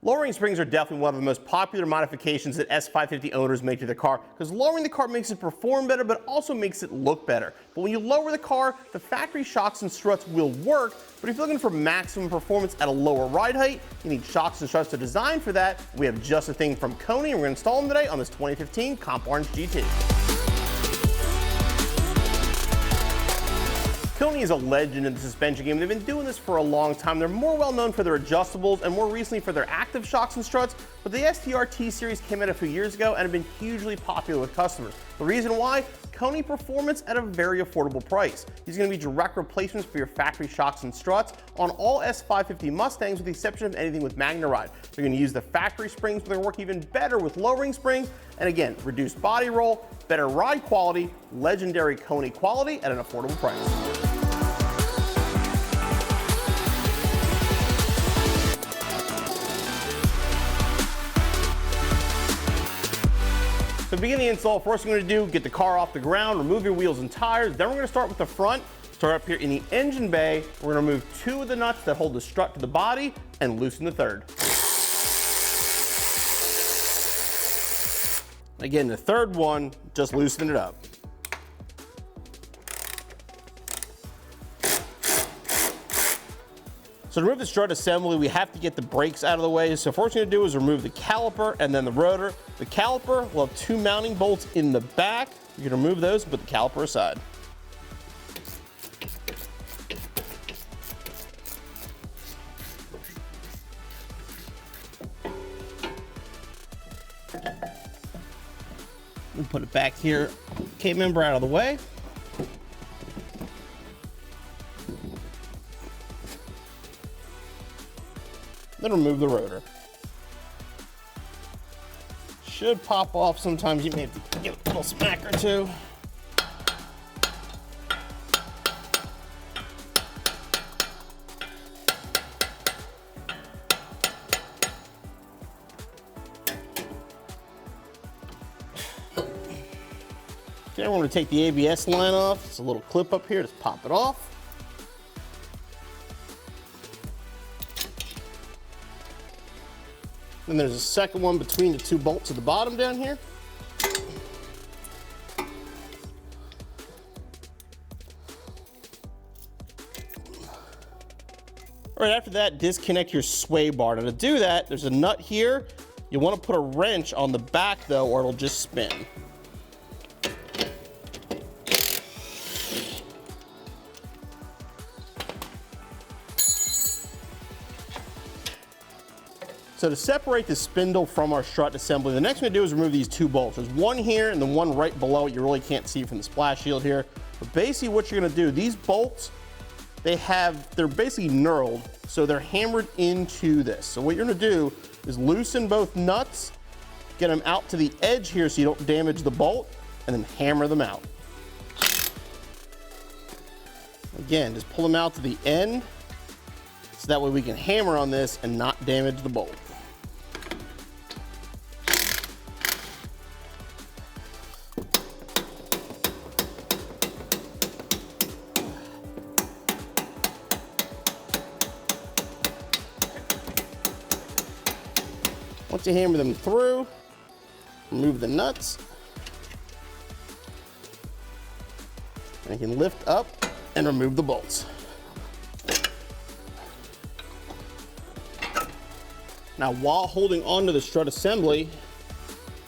Lowering springs are definitely one of the most popular modifications that S550 owners make to their car, because lowering the car makes it perform better but also makes it look better. But when you lower the car, the factory shocks and struts will work, but if you're looking for maximum performance at a lower ride height, you need shocks and struts to design for that. We have just a thing from KONI, and we're going to install them today on this 2015 Comp Orange GT. KONI is a legend in the suspension game. They've been doing this for a long time. They're more well known for their adjustables and more recently for their active shocks and struts, but the STR-T series came out a few years ago and have been hugely popular with customers. The reason why? KONI performance at a very affordable price. These are going to be direct replacements for your factory shocks and struts on all S550 Mustangs with the exception of anything with MagneRide. They're going to use the factory springs, but they're going to work even better with lowering springs, and again, reduced body roll, better ride quality, legendary KONI quality at an affordable price. So to begin the install, first thing we're going to do, get the car off the ground, remove your wheels and tires. Then we're going to start with the front, start up here in the engine bay. We're going to remove two of the nuts that hold the strut to the body and loosen the third. Again, the third one, just loosen it up. So to remove the strut assembly, we have to get the brakes out of the way. So first thing to do is remove the caliper and then the rotor. The caliper will have two mounting bolts in the back. You can remove those and put the caliper aside. We'll put it back here. K-member out of the way. Then remove the rotor. Should pop off. Sometimes you may have to give it a little smack or two. Okay, we're going to take the ABS line off. It's a little clip up here. Just pop it off. Then there's a second one between the two bolts at the bottom down here. All right, after that, disconnect your sway bar. Now to do that, there's a nut here. You want to put a wrench on the back though, or it'll just spin. So to separate the spindle from our strut assembly, the next thing to do is remove these two bolts. There's one here and the one right below it. You really can't see from the splash shield here. But basically what you're gonna do, these bolts, they're basically knurled, so they're hammered into this. So what you're gonna do is loosen both nuts, get them out to the edge here so you don't damage the bolt, and then hammer them out. Again, just pull them out to the end, so that way we can hammer on this and not damage the bolt. Once you hammer them through, remove the nuts, and you can lift up and remove the bolts. Now, while holding onto the strut assembly,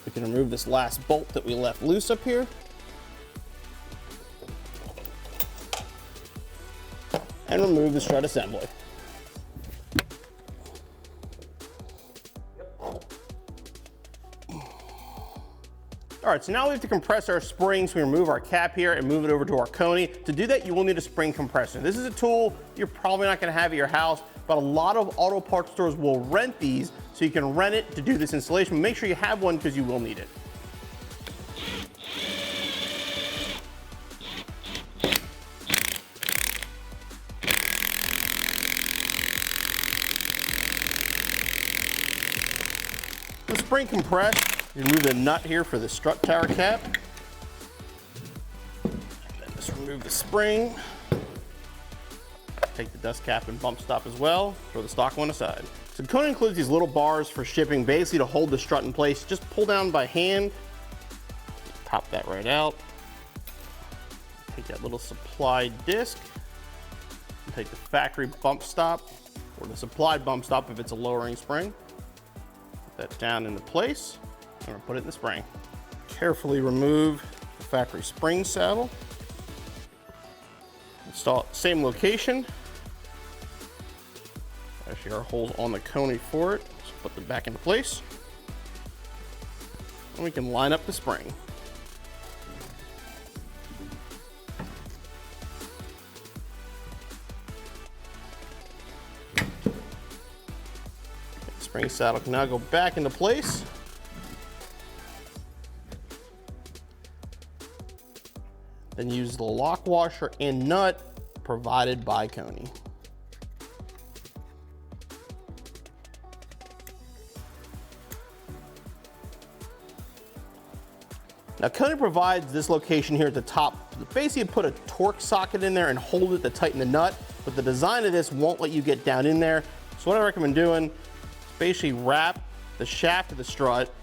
we can remove this last bolt that we left loose up here. And remove the strut assembly. All right, so now we have to compress our springs. We remove our cap here and move it over to our KONI. To do that, you will need a spring compressor. This is a tool you're probably not gonna have at your house, but a lot of auto parts stores will rent these, so you can rent it to do this installation. Make sure you have one because you will need it. The spring compressed. You remove the nut here for the strut tower cap. And then just remove the spring. Take the dust cap and bump stop as well. Throw the stock one aside. So So KONI includes these little bars for shipping, basically to hold the strut in place. Just pull down by hand, pop that right out. Take that little supply disc, and take the factory bump stop, or the supplied bump stop if it's a lowering spring. Put that down into place, and we'll put it in the spring. Carefully remove the factory spring saddle. Install it same location. Actually, our holes on the KONI for it. So put them back into place. And we can line up the spring. The spring saddle can now go back into place. Then use the lock washer and nut provided by KONI. Now KONI provides this location here at the top. Basically put a torque socket in there and hold it to tighten the nut, but the design of this won't let you get down in there. So what I recommend doing is basically wrap the shaft of the strut,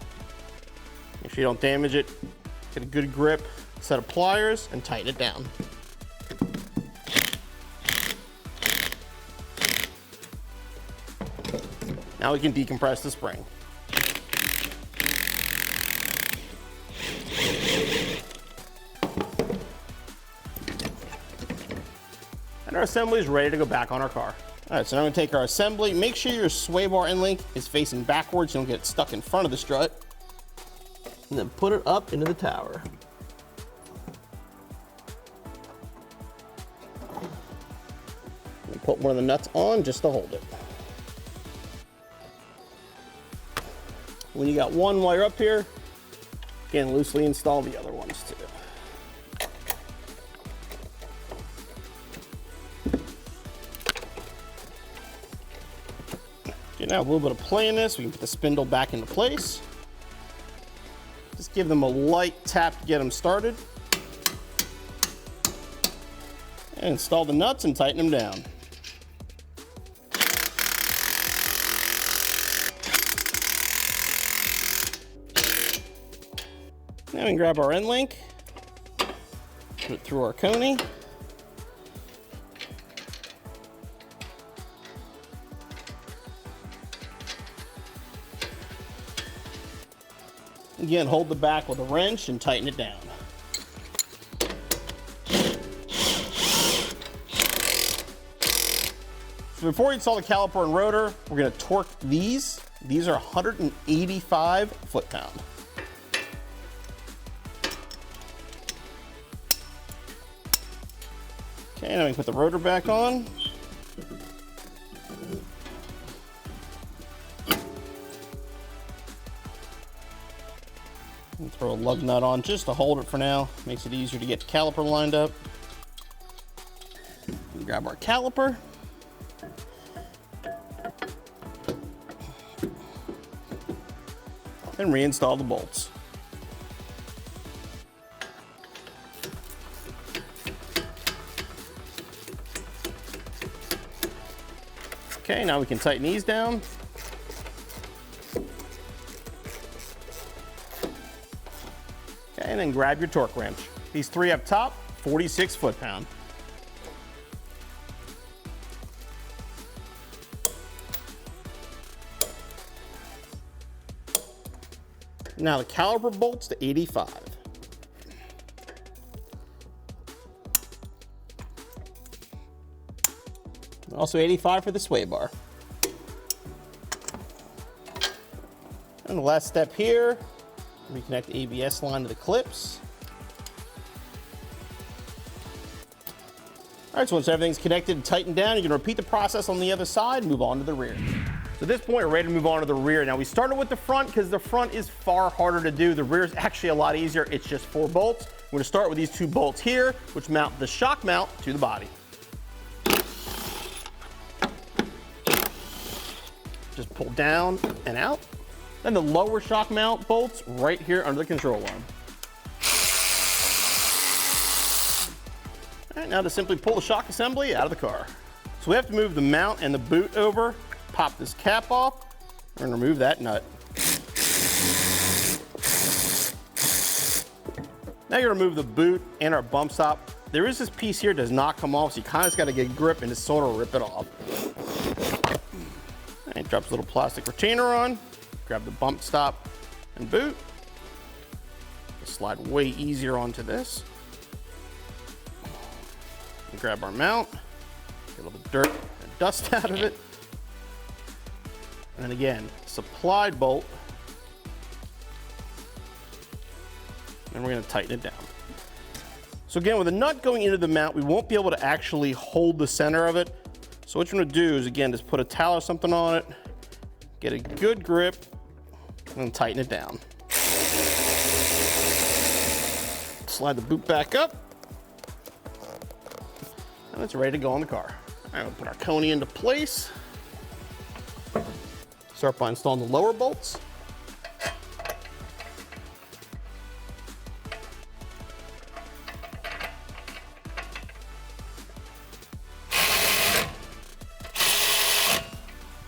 make sure you don't damage it, get a good grip, set of pliers, and tighten it down. Now we can decompress the spring. And our assembly is ready to go back on our car. All right, so now I'm gonna take our assembly. Make sure your sway bar end link is facing backwards so you don't get stuck in front of the strut. And then put it up into the tower. And put one of the nuts on just to hold it. When you got one while you're up here, again, loosely install the other ones too. Okay, now a little bit of play in this, we can put the spindle back into place. Just give them a light tap to get them started. And install the nuts and tighten them down. Now we can grab our end link, put it through our KONI. Again, hold the back with a wrench and tighten it down. So before we install the caliper and rotor, we're going to torque these. These are 185 foot-pound. Okay, now we put the rotor back on. And throw a lug nut on just to hold it for now. Makes it easier to get the caliper lined up. And grab our caliper. And reinstall the bolts. Okay, now we can tighten these down. Okay, and then grab your torque wrench. These three up top, 46 foot-pound. Now the caliper bolts to 85. Also 85 for the sway bar. And the last step here, reconnect the ABS line to the clips. All right, so once everything's connected and tightened down, you can repeat the process on the other side, move on to the rear. So at this point, we're ready to move on to the rear. Now we started with the front because the front is far harder to do. The rear is actually a lot easier. It's just 4 bolts. We're gonna start with these 2 bolts here, which mount the shock mount to the body. Just pull down and out. Then the lower shock mount bolts right here under the control arm. All right, now to simply pull the shock assembly out of the car. So we have to move the mount and the boot over, pop this cap off and remove that nut. Now you remove the boot and our bump stop. There is this piece here that does not come off, so you kind of just got to get grip and just sort of rip it off. And drops a little plastic retainer on. Grab the bump stop and boot. Slide way easier onto this. And grab our mount. Get a little bit of dirt and dust out of it. And then again, supplied bolt. And we're going to tighten it down. So again, with the nut going into the mount, we won't be able to actually hold the center of it. So what you're going to do is, again, just put a towel or something on it, get a good grip, and then tighten it down. Slide the boot back up, and it's ready to go on the car. All right, we'll put our KONI into place. Start by installing the lower bolts.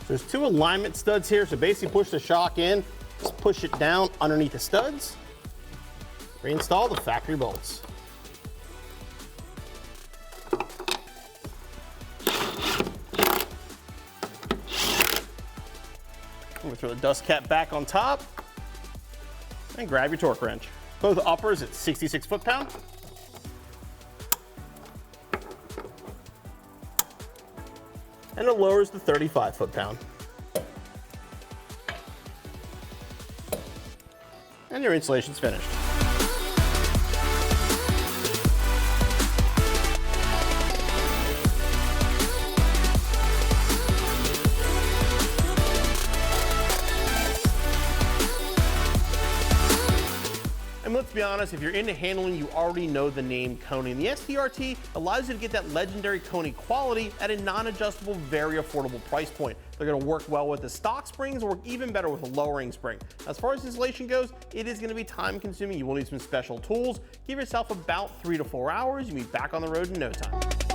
There's two alignment studs here, so basically push the shock in, just push it down underneath the studs, reinstall the factory bolts. I'm gonna throw the dust cap back on top and grab your torque wrench. Both uppers at 66 foot-pound. And it lowers to 35 foot-pound. And your installation's finished. And let's be honest, if you're into handling, you already know the name KONI. And the STRT allows you to get that legendary KONI quality at a non-adjustable, very affordable price point. They're gonna work well with the stock springs, or work even better with a lowering spring. As far as installation goes, it is gonna be time consuming. You will need some special tools. Give yourself about 3 to 4 hours. You'll be back on the road in no time.